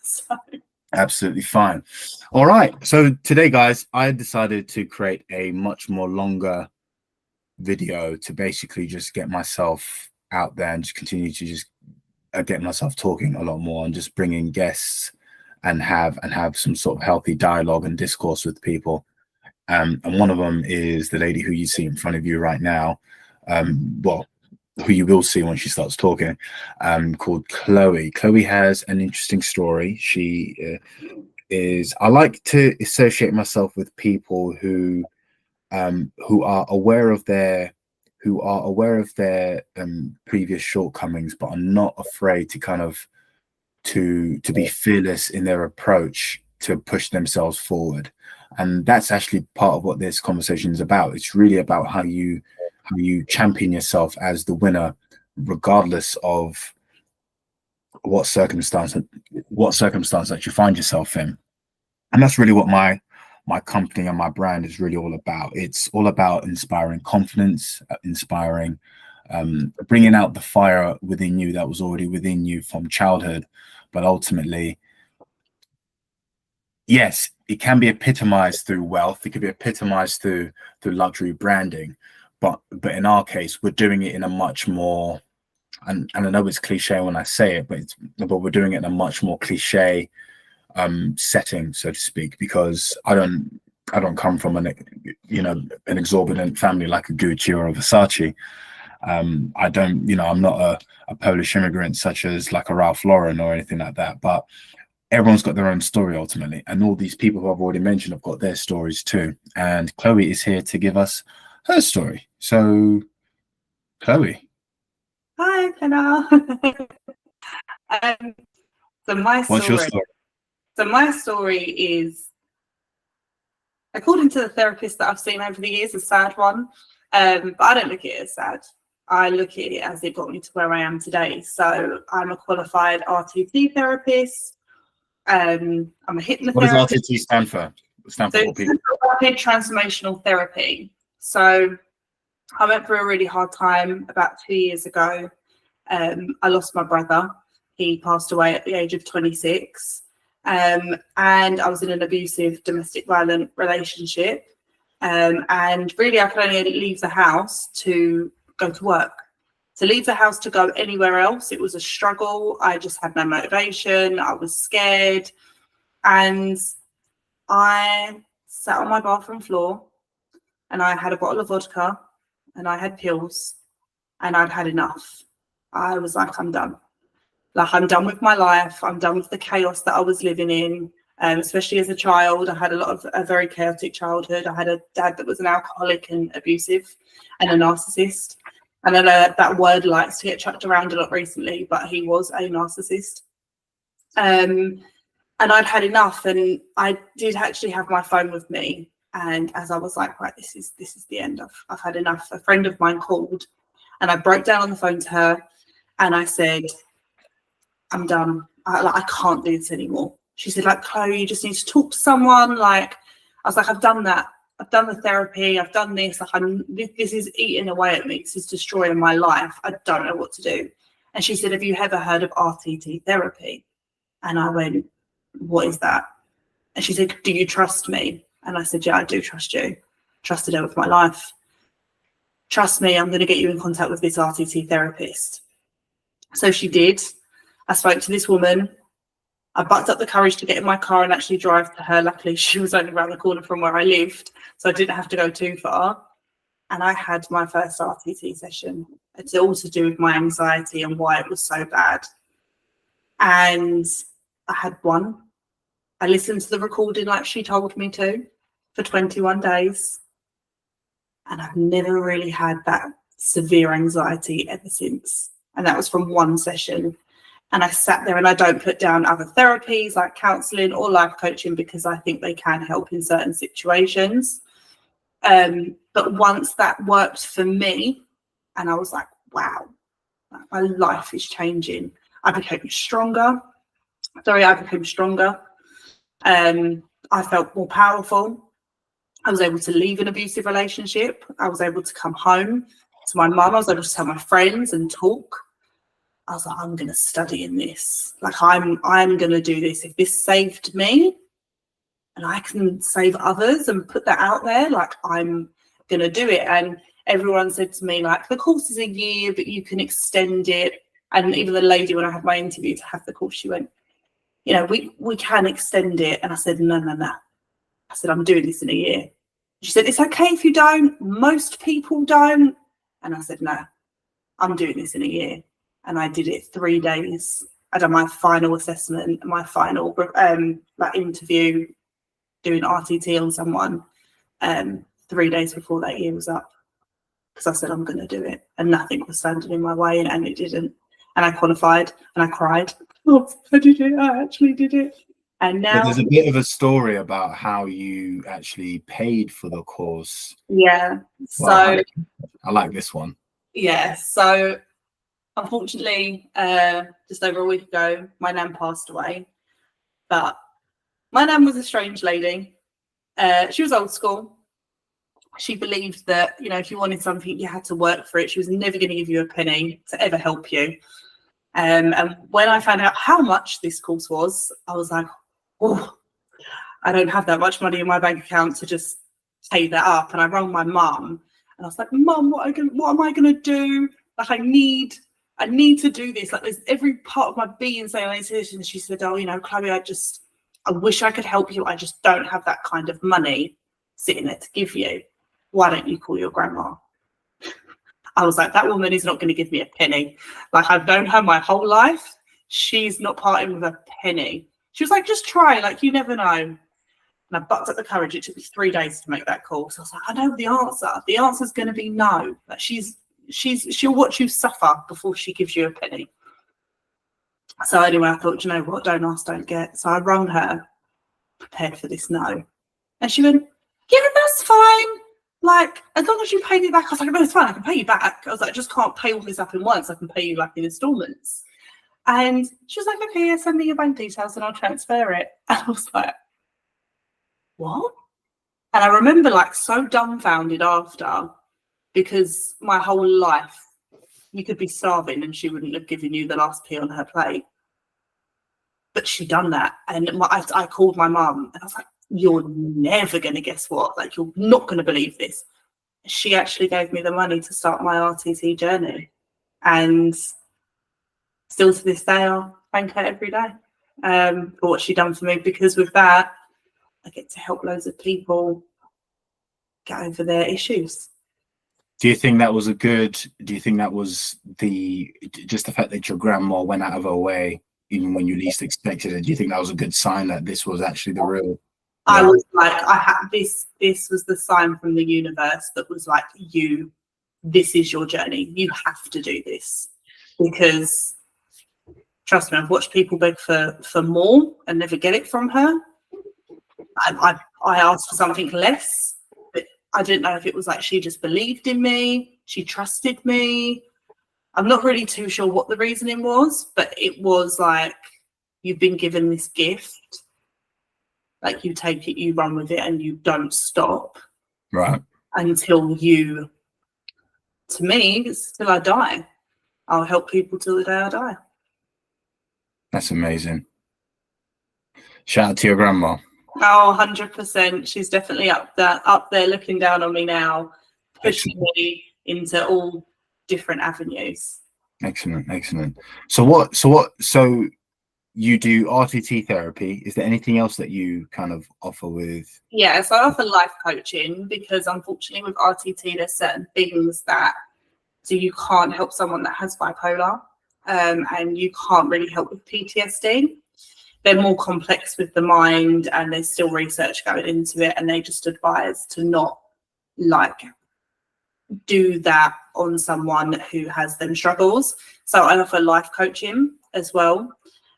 So. Absolutely fine. All right. So today, guys, I decided to create a much more longer video to basically just get myself out there and just continue to just get myself talking a lot more and just bring in guests and have some sort of healthy dialogue and discourse with people. And one of them is the lady who you see in front of you right now. Well, who you will see when she starts talking, called Chloe. Chloe has an interesting story. She I like to associate myself with people who are aware of their previous shortcomings, but are not afraid to kind of to be fearless in their approach to push themselves forward. And that's actually part of what this conversation is about. It's really about how you champion yourself as the winner, regardless of what circumstance that you find yourself in. And that's really what my company and my brand is really all about. It's all about inspiring confidence, inspiring, bringing out the fire within you that was already within you from childhood. But ultimately, yes, it can be epitomized through wealth. It can be epitomized through luxury branding. But in our case, we're doing it in a much more, and I know it's cliche when I say it, but we're doing it in a much more cliche setting, so to speak, because I don't come from an exorbitant family like a Gucci or a Versace. I don't, I'm not a Polish immigrant such as like a Ralph Lauren or anything like that, but everyone's got their own story ultimately, and all these people who I've already mentioned have got their stories too. And Chloe is here to give us her story. So, Chloe. Hi, Penal. What's your story? So my story is, according to the therapist that I've seen over the years, a sad one. But I don't look at it as sad. I look at it as it got me to where I am today. So I'm a qualified RTT therapist. I'm a hypnotherapist. What does RTT stand for? Rapid transformational therapy. So I went through a really hard time about 2 years ago. I lost my brother. He passed away at the age of 26. And I was in an abusive domestic violent relationship. And really, I could only leave the house to go to work. To leave the house to go anywhere else, it was a struggle. I just had no motivation. I was scared. And I sat on my bathroom floor and I had a bottle of vodka and I had pills and I'd had enough. I was like, I'm done. Like, I'm done with my life. I'm done with the chaos that I was living in. Especially as a child, I had a very chaotic childhood. I had a dad that was an alcoholic and abusive and a narcissist. And I know that word likes to get chucked around a lot recently, but he was a narcissist. And I'd had enough, and I did actually have my phone with me. And as I was like, right, this is the end. I've had enough. A friend of mine called, and I broke down on the phone to her, and I said, I'm done. I can't do this anymore. She said, like, Chloe, you just need to talk to someone. Like, I was like, I've done that. I've done the therapy. I've done this. Like, this is eating away at me. This is destroying my life. I don't know what to do. And she said, have you ever heard of RTT therapy? And I went, what is that? And she said, do you trust me? And I said, yeah, I do trust you. Trusted her with my life. Trust me, I'm going to get you in contact with this RTT therapist. So she did. I spoke to this woman. I bucked up the courage to get in my car and actually drive to her. Luckily, she was only around the corner from where I lived, so I didn't have to go too far. And I had my first RTT session. It's all to do with my anxiety and why it was so bad. And I had one. I listened to the recording like she told me to for 21 days. And I've never really had that severe anxiety ever since. And that was from one session. And I sat there, and I don't put down other therapies like counselling or life coaching because I think they can help in certain situations. But once that worked for me, and I was like, wow, my life is changing. I became stronger. I felt more powerful. I was able to leave an abusive relationship. I was able to come home to my mum. I was able to tell my friends and talk. I was like, I'm going to study in this. Like, I'm going to do this. If this saved me and I can save others and put that out there, like, I'm going to do it. And everyone said to me, like, the course is a year, but you can extend it. And even the lady, when I had my interview to have the course, she went, you know, we can extend it. And I said, no. I said, I'm doing this in a year. She said, it's okay if you don't. Most people don't. And I said, no, I'm doing this in a year. And I did it 3 days. I done my final assessment, my final like interview, doing RTT on someone 3 days before that year was up. Because I said, I'm going to do it. And nothing was standing in my way, and it didn't. And I qualified and I cried. Oh, I did it. I actually did it. And now there's a bit of a story about how you actually paid for the course. Yeah. Well, I like this one. Yeah. So unfortunately, just over a week ago, my nan passed away. But my nan was a strange lady. She was old school. She believed that, you know, if you wanted something, you had to work for it. She was never going to give you a penny to ever help you. And when I found out how much this course was, I was like, oh, I don't have that much money in my bank account to just pay that up. And I rang my mum and I was like, Mum, what am I going to do? Like, I need to do this. Like, there's every part of my being saying I need to do this. And she said, oh, you know, Chloe, I wish I could help you. I just don't have that kind of money sitting there to give you. Why don't you call your grandma? I was like, that woman is not going to give me a penny. Like, I've known her my whole life. She's not parting with a penny. She was like, just try, like, you never know. And I bucked up the courage. It took me 3 days to make that call. So I was like, I know the answer. The answer's going to be no. Like, she'll watch you suffer before she gives you a penny. So anyway, I thought, you know what? Don't ask, don't get. So I rang her, prepared for this no. And she went, yeah, that's fine. Like, as long as you pay me back. I was like, no, it's fine. I can pay you back. I was like, I just can't pay all this up in once. I can pay you like in installments. And she was like, okay, yeah, send me your bank details and I'll transfer it. And I was like, what? And I remember, like, so dumbfounded after, because my whole life, you could be starving and she wouldn't have given you the last pea on her plate. But she done that. And I called my mum and I was like, you're never going to guess what? Like, you're not going to believe this. She actually gave me the money to start my RTT journey. And still to this day, I'll thank her every day for what she done for me, because with that, I get to help loads of people get over their issues. Do you think that was just the fact that your grandma went out of her way, even when you least expected it? Do you think that was a good sign that this was actually the real? I was like, I had this was the sign from the universe that was like, this is your journey. You have to do this. Because trust me, I've watched people beg for more and never get it from her. I asked for something less, but I didn't know if it was like she just believed in me, she trusted me. I'm not really too sure what the reasoning was, but it was like, you've been given this gift. Like, you take it, you run with it, and you don't stop. Right. Until you, to me, it's till I die. I'll help people till the day I die. That's amazing. Shout out to your grandma. Oh, 100%. She's definitely up there looking down on me now, pushing me into all different avenues. Excellent. So you do RTT therapy. Is there anything else that you kind of offer with? Yeah, so I offer life coaching, because unfortunately with RTT, there's certain things that, so you can't help someone that has bipolar, and you can't really help with PTSD. They're more complex with the mind, and there's still research going into it, and they just advise to not like do that on someone who has them struggles. So I offer life coaching as well.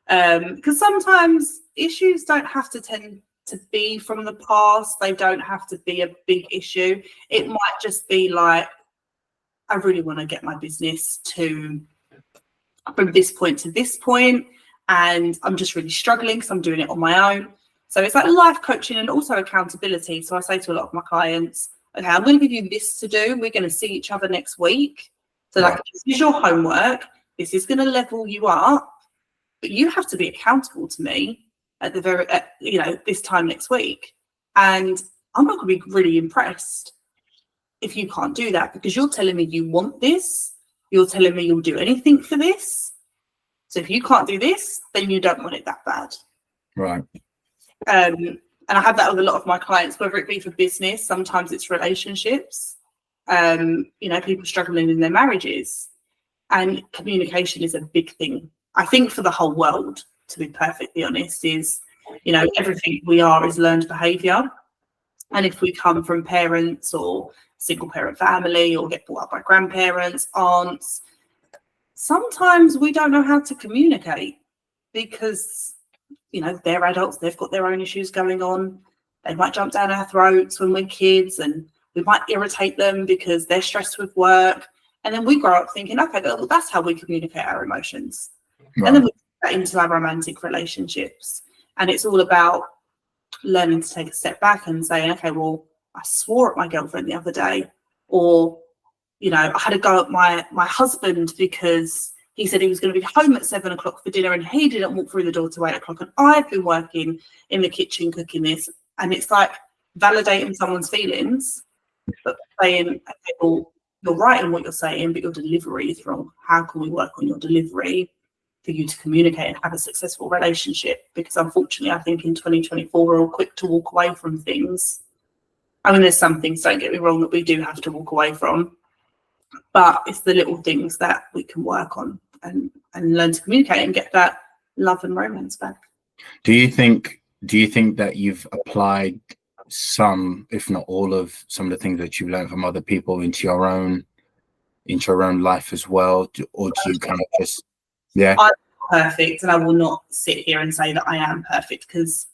Because sometimes issues don't have to tend to be from the past. They don't have to be a big issue. It might just be like, I really want to get my business from this point to this point, and I'm just really struggling because I'm doing it on my own. So it's like life coaching and also accountability. So I say to a lot of my clients, okay, I'm going to give you this to do. We're going to see each other next week. So like, this is your homework. This is going to level you up, but you have to be accountable to me at this time next week. And I'm not going to be really impressed if you can't do that, because you're telling me you want this. You're telling me you'll do anything for this. So if you can't do this, then you don't want it that bad. Right. And I have that with a lot of my clients, whether it be for business, sometimes it's relationships, people struggling in their marriages. And communication is a big thing, I think, for the whole world, to be perfectly honest, is, everything we are is learned behaviour. And if we come from parents or single parent family or get brought up by grandparents, aunts, sometimes we don't know how to communicate because, they're adults, they've got their own issues going on. They might jump down our throats when we're kids, and we might irritate them because they're stressed with work. And then we grow up thinking, okay, well, that's how we communicate our emotions. Right. And then we get that into our romantic relationships. And it's all about learning to take a step back and saying, okay, well, I swore at my girlfriend the other day, or, I had to go at my husband because he said he was going to be home at 7 o'clock for dinner and he didn't walk through the door till 8 o'clock. And I've been working in the kitchen cooking this. And it's like validating someone's feelings, but saying, okay, well, you're right in what you're saying, but your delivery is wrong. How can we work on your delivery for you to communicate and have a successful relationship? Because unfortunately, I think in 2024, we're all quick to walk away from things. I mean, there's some things, don't get me wrong, that we do have to walk away from, but it's the little things that we can work on and learn to communicate and get that love and romance back. Do you think that you've applied some, if not all, of some of the things that you learned from other people into your own life as well, or do you kind of just, yeah? I'm perfect, and I will not sit here and say that I am perfect, because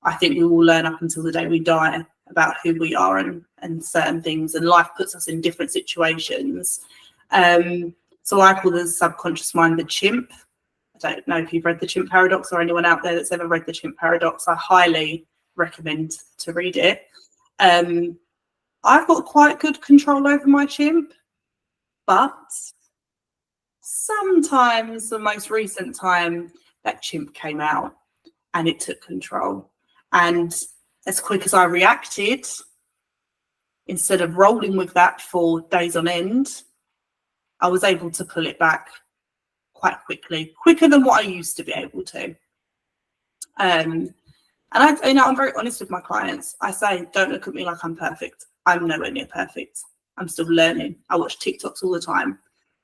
I think we will learn up until the day we die about who we are and certain things, and life puts us in different situations. So I call the subconscious mind the chimp. I don't know if you've read The Chimp Paradox, or anyone out there that's ever read The Chimp Paradox. I highly recommend to read it. I've got quite good control over my chimp, but sometimes, the most recent time, that chimp came out and it took control. And as quick as I reacted, instead of rolling with that for days on end, I was able to pull it back quite quickly, quicker than what I used to be able to. And I'm very honest with my clients. I say, don't look at me like I'm perfect. I'm nowhere near perfect. I'm still learning. I watch TikToks all the time.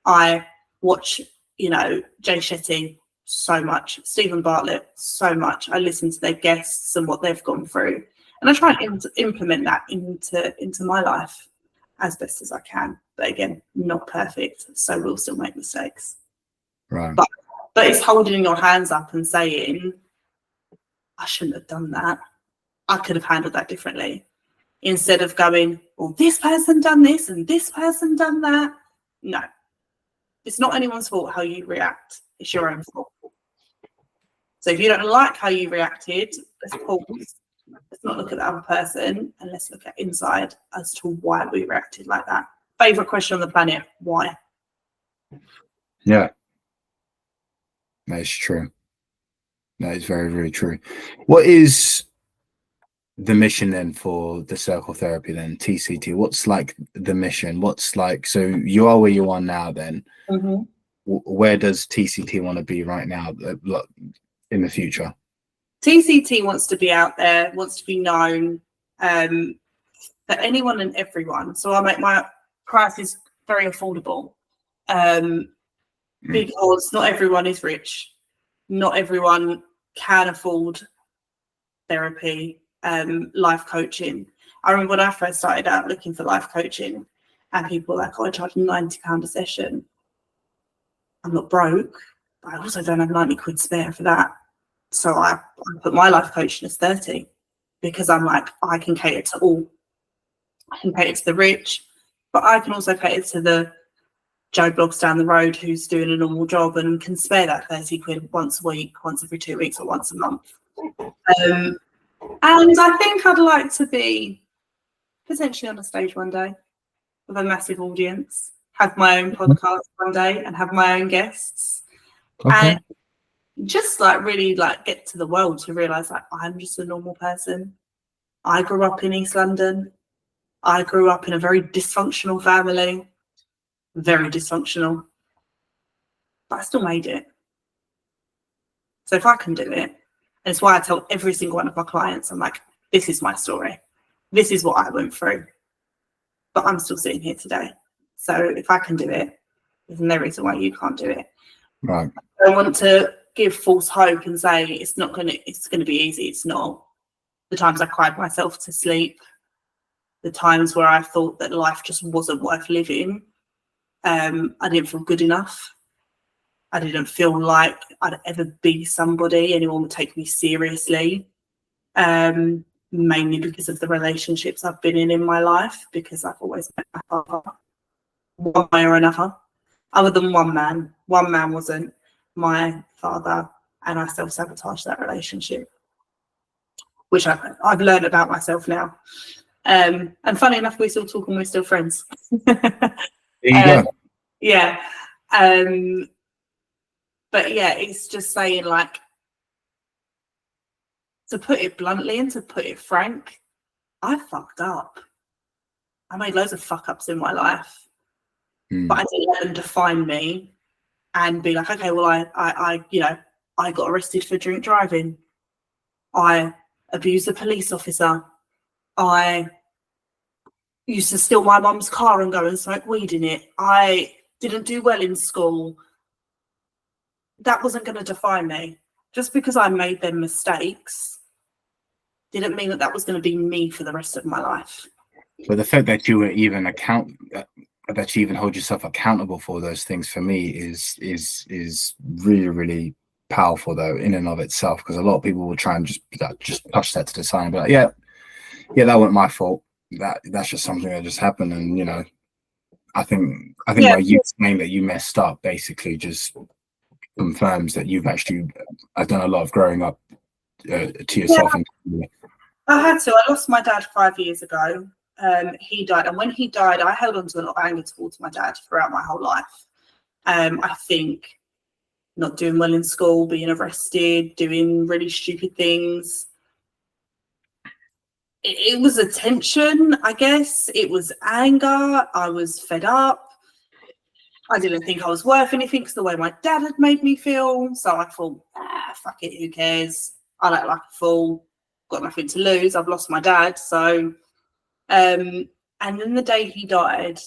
I watch, Jay Shetty so much, Stephen Bartlett so much. I listen to their guests and what they've gone through, and I try and implement that into my life as best as I can. But again, not perfect, so we'll still make mistakes. Right. But it's holding your hands up and saying, I shouldn't have done that. I could have handled that differently. Instead of going, well, this person done this and this person done that. No. It's not anyone's fault how you react. It's your own fault. So if you don't like how you reacted, let's pause. Let's not look at the other person, and let's look at inside as to why we reacted like that. Favorite question on the planet, why? Yeah. That is true. That is very, very true. What is the mission then for the Circle Therapy then, TCT? What's like the mission? What's like, so you are where you are now then. Mm-hmm. Where does TCT want to be right now in the future? TCT wants to be out there, wants to be known for anyone and everyone. So I make my prices very affordable because not everyone is rich. Not everyone can afford therapy, life coaching. I remember when I first started out looking for life coaching, and people were like, oh, I charge £90 a session. I'm not broke, but I also don't have 90 quid spare for that. So I put my life coaching as 30, because I'm like, I can cater to all. I can cater to the rich, but I can also cater to the Joe Bloggs down the road who's doing a normal job and can spare that 30 quid once a week, once every 2 weeks, or once a month. And I think I'd like to be potentially on a stage one day with a massive audience. have my own podcast one day and have my own guests. Okay. And just like really like get to the world to realize like I'm just a normal person. I grew up in East London. I grew up in a very dysfunctional family, very dysfunctional, but I still made it. So if I can do it, and it's why I tell every single one of my clients, I'm like, this is my story. This is what I went through, but I'm still sitting here today. So if I can do it, there's no reason why you can't do it. Right. I don't want to give false hope and say it's going to be easy. It's not. The times I cried myself to sleep, the times where I thought that life just wasn't worth living, I didn't feel good enough. I didn't feel like I'd ever be somebody, anyone would take me seriously, mainly because of the relationships I've been in my life, because I've always met my father one way or another, other than one man. One man wasn't my father, and I self-sabotaged that relationship, which I've learned about myself now. And funny enough, we still talk and we're still friends. There you go. Yeah. But yeah, it's just saying, like, to put it bluntly and to put it frank, I fucked up. I made loads of fuck ups in my life, but I didn't let them define me and be like, okay, well, I got arrested for drink driving. I abused a police officer. I used to steal my mum's car and go and smoke weed in it. I didn't do well in school. That wasn't going to define me. Just because I made them mistakes didn't mean that that was going to be me for the rest of my life. But the fact that you were even that you even hold yourself accountable for those things, for me is really, really powerful, though, in and of itself. Because a lot of people will try and just touch that to the side and be like, yeah, that wasn't my fault. That's just something that just happened. And you know, I think by you saying that you messed up basically just confirms that you've actually done a lot of growing up to yourself. Yeah. I had to. I lost my dad 5 years ago. He died, and when he died, I held on to a lot of anger towards my dad throughout my whole life. I think not doing well in school, being arrested, doing really stupid things. It was a tension, I guess. It was anger. I was fed up. I didn't think I was worth anything because the way my dad had made me feel. So I thought, fuck it, who cares? I act like a fool. Got nothing to lose. I've lost my dad. So, and then the day he died,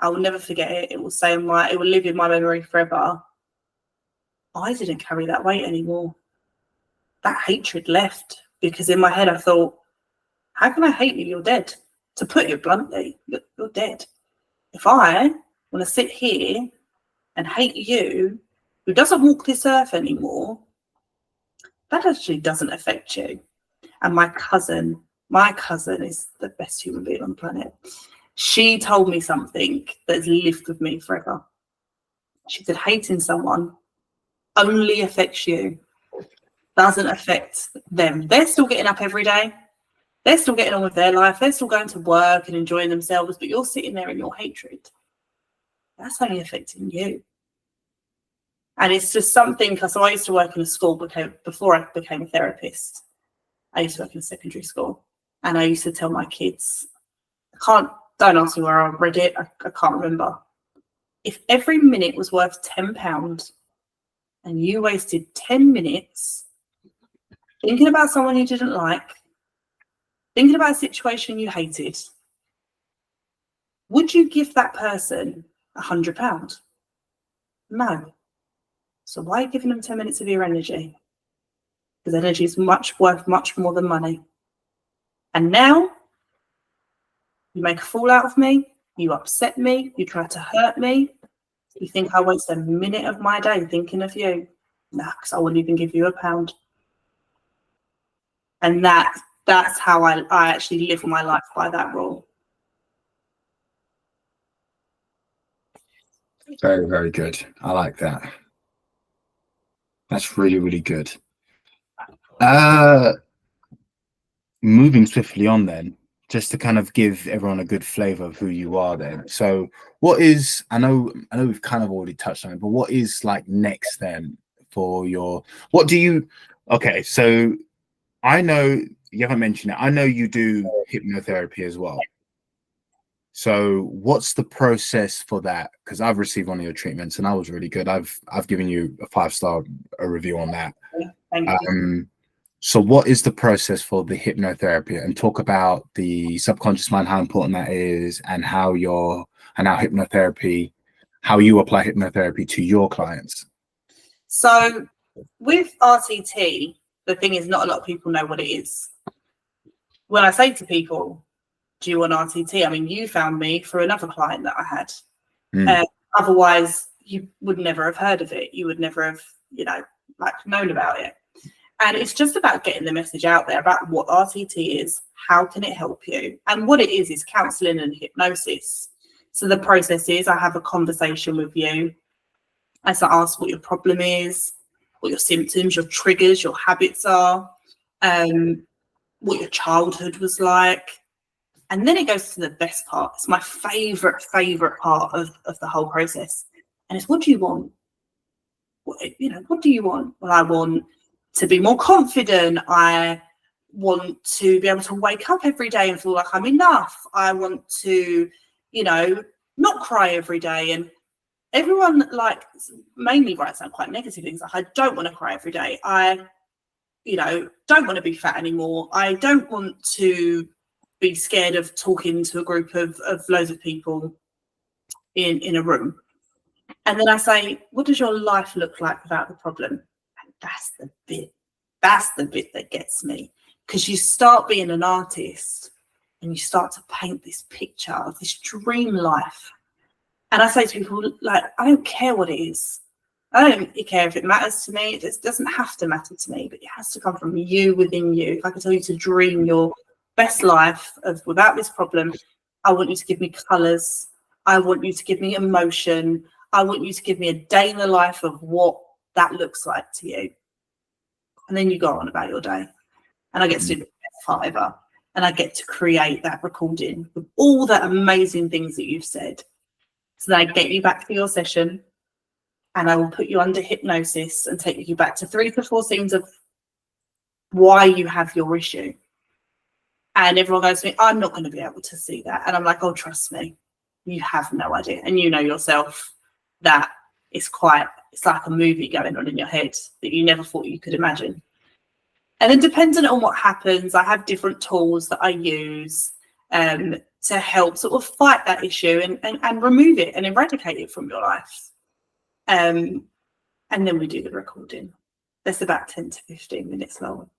I will never forget it. It will live in my memory forever. I didn't carry that weight anymore. That hatred left, because in my head I thought, how can I hate you? You're dead. To put it bluntly, you're dead. If I want to sit here and hate you, who doesn't walk this earth anymore, that actually doesn't affect you. And my cousin is the best human being on the planet. She told me something that's lived with me forever. She said, hating someone only affects you, doesn't affect them. They're still getting up every day. They're still getting on with their life. They're still going to work and enjoying themselves, but you're sitting there in your hatred. That's only affecting you. And it's just something, because I used to work in a school before I became a therapist. I used to work in a secondary school, and I used to tell my kids, don't ask me where I read it, I can't remember. If every minute was worth £10 and you wasted 10 minutes thinking about someone you didn't like, thinking about a situation you hated, would you give that person £100? No. So why are you giving them 10 minutes of your energy? Because energy is worth much more than money. And now you make a fool out of me, you upset me, you try to hurt me, you think I waste a minute of my day thinking of you? Nah, because I wouldn't even give you £1. And that's how I actually live my life, by that rule. Very, very good. I like that. That's really, really good. Moving swiftly on then just to kind of give everyone a good flavor of who you are then. So what is, I know we've kind of already touched on it, but what is like next then for your, what do you, okay, so I know you haven't mentioned it. I know you do hypnotherapy as well. So what's the process for that? Because I've received one of your treatments and I was really good. I've given you a 5-star review on that. Thank you. So what is the process for the hypnotherapy, and talk about the subconscious mind, how important that is, and how hypnotherapy, how you apply hypnotherapy to your clients. So with RTT, the thing is not a lot of people know what it is. When I say to people, do you want RTT? I mean, you found me for another client that I had. Otherwise, you would never have heard of it. You would never have, known about it. And it's just about getting the message out there about what RTT is, how can it help you? And what it is counselling and hypnosis. So the process is I have a conversation with you as I ask what your problem is, what your symptoms, your triggers, your habits are, what your childhood was like. And then it goes to the best part. It's my favourite part of the whole process. And it's, what do you want? What do you want? Well, I want to be more confident. I want to be able to wake up every day and feel like I'm enough. I want to, not cry every day. And everyone mainly writes down quite negative things. Like, I don't want to cry every day. I, don't want to be fat anymore. I don't want to be scared of talking to a group of loads of people in a room. And then I say, what does your life look like without the problem? And that's the bit that gets me, because you start being an artist and you start to paint this picture of this dream life. And I say to people, I don't care what it is. I don't care if it matters to me. It doesn't have to matter to me, but it has to come from you, within you. If I could tell you to dream your best life without this problem, I want you to give me colours. I want you to give me emotion. I want you to give me a day in the life of what that looks like to you. And then you go on about your day. And I get to do the best part ever. And I get to create that recording with all the amazing things that you've said. So then I get you back for your session, and I will put you under hypnosis and take you back to 3 to 4 scenes of why you have your issue. And everyone goes to me, I'm not going to be able to see that. And I'm like, oh, trust me, you have no idea. And you know yourself that it's like a movie going on in your head that you never thought you could imagine. And then depending on what happens, I have different tools that I use to help sort of fight that issue and remove it and eradicate it from your life. And then we do the recording. That's about 10 to 15 minutes long.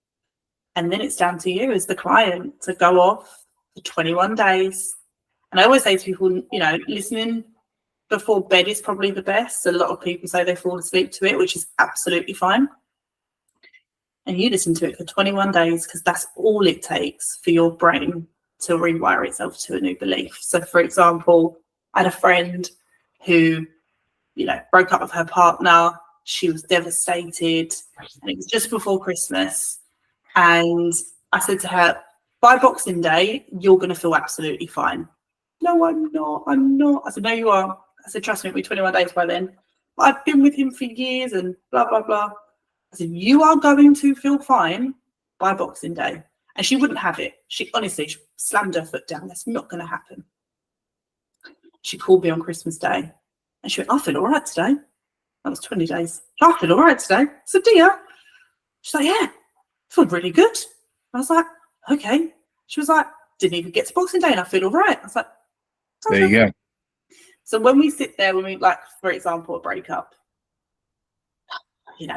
And then it's down to you as the client to go off for 21 days. And I always say to people, listening before bed is probably the best. A lot of people say they fall asleep to it, which is absolutely fine. And you listen to it for 21 days, because that's all it takes for your brain to rewire itself to a new belief. So, for example, I had a friend who, broke up with her partner. She was devastated, and it was just before Christmas. And I said to her, by Boxing Day, you're going to feel absolutely fine. No, I'm not. I said, no, you are. I said, trust me, it'll be 21 days by then. But I've been with him for years and blah, blah, blah. I said, you are going to feel fine by Boxing Day. And she wouldn't have it. She slammed her foot down. That's not going to happen. She called me on Christmas Day. And she went, I feel all right today. That was 20 days. I feel all right today. I said, do you? She's like, yeah. I feel really good. I was like, okay. She was like, didn't even get to Boxing Day and I feel all right. I was like, okay. There you go. So when we sit there, when we, for example, a breakup, we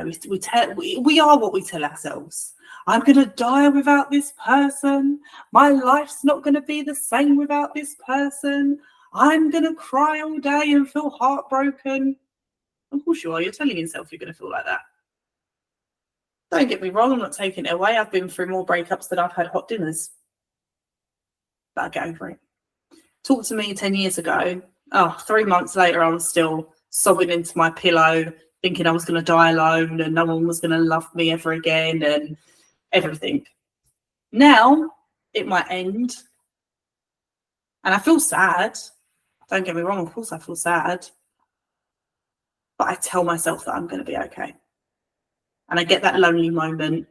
are what we tell ourselves. I'm going to die without this person. My life's not going to be the same without this person. I'm going to cry all day and feel heartbroken. Of course you are. You're telling yourself you're going to feel like that. Don't get me wrong, I'm not taking it away. I've been through more breakups than I've had hot dinners. But I get over it. Talk to me 10 years ago. 3 months later, I was still sobbing into my pillow, thinking I was going to die alone and no one was going to love me ever again and everything. Now, it might end And I feel sad. Don't get me wrong, of course I feel sad. But I tell myself that I'm going to be okay. And I get that lonely moment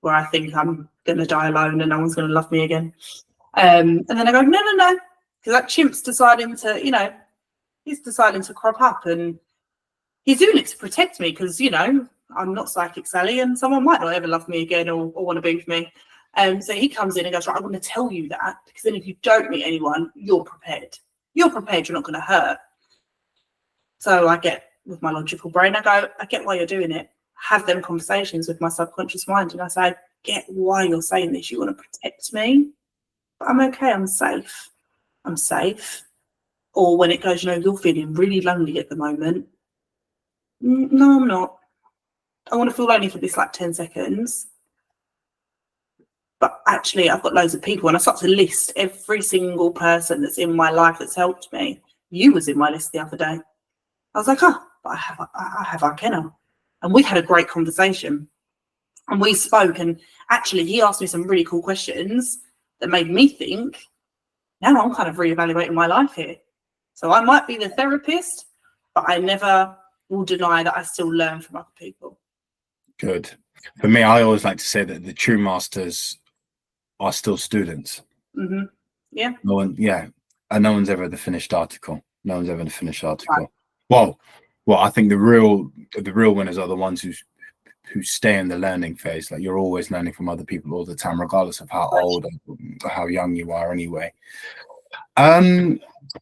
where I think I'm going to die alone and no one's going to love me again. And then I go, no. Because that chimp's deciding to, he's deciding to crop up, and he's doing it to protect me because, I'm not Psychic Sally and someone might not ever love me again or want to be with me. So he comes in and goes, right, I'm going to tell you that, because then if you don't meet anyone, you're prepared. You're prepared, you're not going to hurt. So I get, with my logical brain, I go, I get why you're doing it. Have them conversations with my subconscious mind. And I say, I get why you're saying this. You want to protect me. But I'm okay, I'm safe. I'm safe. Or when it goes, you're feeling really lonely at the moment. No, I'm not. I want to feel lonely for this 10 seconds. But actually, I've got loads of people, and I start to list every single person that's in my life that's helped me. You was in my list the other day. I was like, but I have Arkenna. And we had a great conversation. And we spoke, and actually he asked me some really cool questions that made me think, now I'm kind of reevaluating my life here. So I might be the therapist, but I never will deny that I still learn from other people. Good. For me, I always like to say that the true masters are still students. Mm-hmm. Yeah. And no one's ever the finished article. No one's ever the finished article. Right. Well, I think the real winners are the ones who stay in the learning phase. Like, you're always learning from other people all the time, regardless of how old or how young you are anyway.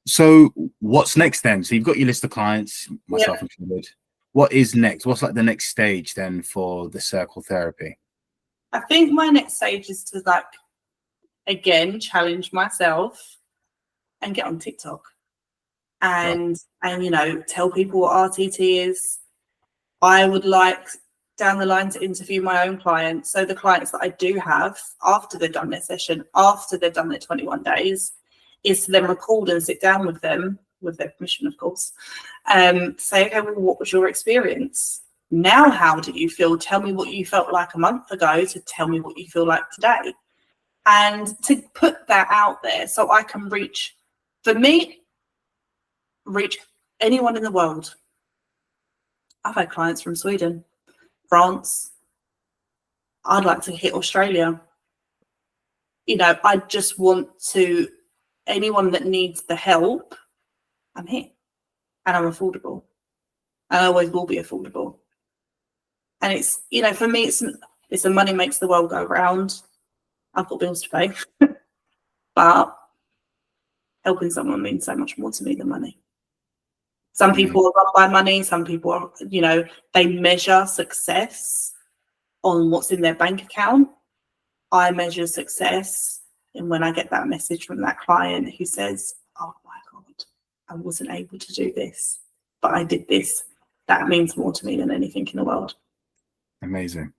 So what's next then? So you've got your list of clients, myself included. What is next? What's the next stage then for the circle therapy? I think my next stage is to again challenge myself and get on TikTok and tell people what RTT is. I would like down the line to interview my own clients. So the clients that I do have, after they've done their session, after they've done their 21 days, is to then record and sit down with them, with their permission, of course, say, okay, well, what was your experience? Now, how do you feel? Tell me what you felt like a month ago to tell me what you feel like today. And to put that out there so I can reach anyone in the world. I've had clients from Sweden, France. I'd like to hit Australia. I just want to, anyone that needs the help, I'm here. And I'm affordable. And I always will be affordable. And it's, for me, it's a money makes the world go round. I've got bills to pay. But helping someone means so much more to me than money. Some people are run by money. Some people are, they measure success on what's in their bank account. I measure success in when I get that message from that client who says, oh my God, I wasn't able to do this, but I did this. That means more to me than anything in the world. Amazing.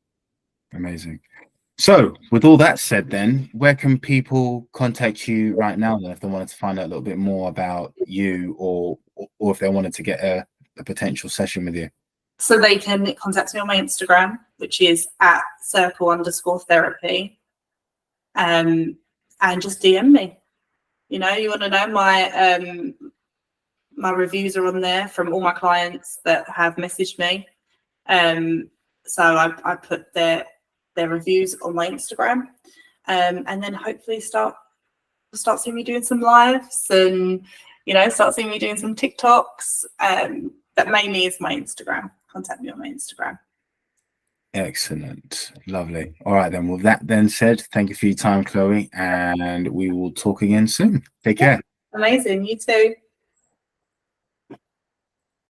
So with all that said, then where can people contact you right now then, if they wanted to find out a little bit more about you, or if they wanted to get a potential session with you? So they can contact me on my Instagram, which is @circle_therapy, and just DM me. You want to know, my reviews are on there from all my clients that have messaged me. So I put their reviews on my Instagram, and then hopefully start seeing me doing some lives, and start seeing me doing some TikToks. That mainly is my Instagram. Contact me on my Instagram. Excellent. Lovely. All right then. With that then said, thank you for your time, Chloe, and we will talk again soon. Take care. Amazing. You too.